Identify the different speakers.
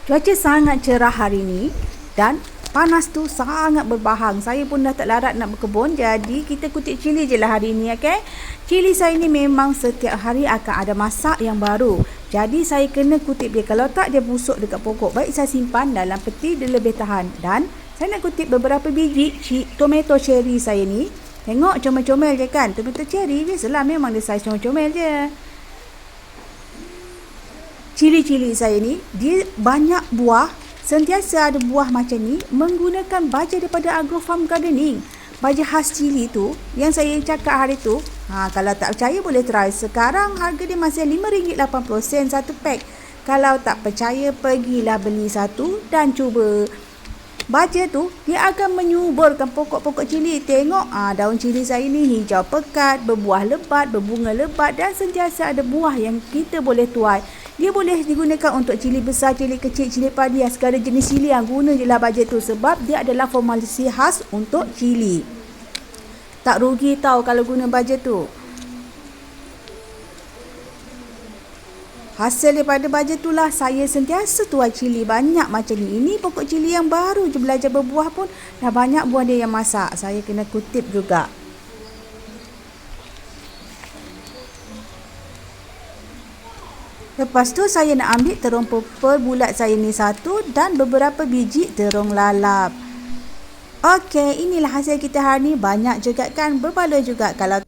Speaker 1: Cuaca sangat cerah hari ni dan panas tu sangat berbahang. Saya pun dah tak larat nak berkebun, jadi kita kutip cili je lah hari ni, okay? Cili saya ni memang setiap hari akan ada masak yang baru. Jadi saya kena kutip dia. Kalau tak dia busuk dekat pokok. Baik saya simpan dalam peti, dia lebih tahan. Dan saya nak kutip beberapa biji tomato cherry saya ni. Tengok comel-comel je kan. Tomato cherry biasalah, memang dia saiz comel-comel je. Cili-cili saya ni, dia banyak buah, sentiasa ada buah macam ni, menggunakan baja daripada Agrofarm Gardening. Baja khas cili tu, yang saya cakap hari tu, kalau tak percaya boleh try. Sekarang harga dia masih RM5.80 satu pack. Kalau tak percaya, pergilah beli satu dan cuba. Baja tu, dia akan menyuburkan pokok-pokok cili. Tengok, daun cili saya ni hijau pekat, berbuah lebat, berbunga lebat dan sentiasa ada buah yang kita boleh tuai. Dia boleh digunakan untuk cili besar, cili kecil, cili padi, segala jenis cili yang guna je lah baja tu. Sebab dia adalah formulasi khas untuk cili. Tak rugi tau kalau guna baja tu. Hasil daripada baja tu lah saya sentiasa tuai cili banyak macam ni. Ini pokok cili yang baru je belajar berbuah pun dah banyak buah dia yang masak. Saya kena kutip juga. Lepas tu saya nak ambil terung purple bulat saya ni satu dan beberapa biji terung lalap. Okey, inilah hasil kita hari ni. Banyak juga kan, berbaloi juga. Kalau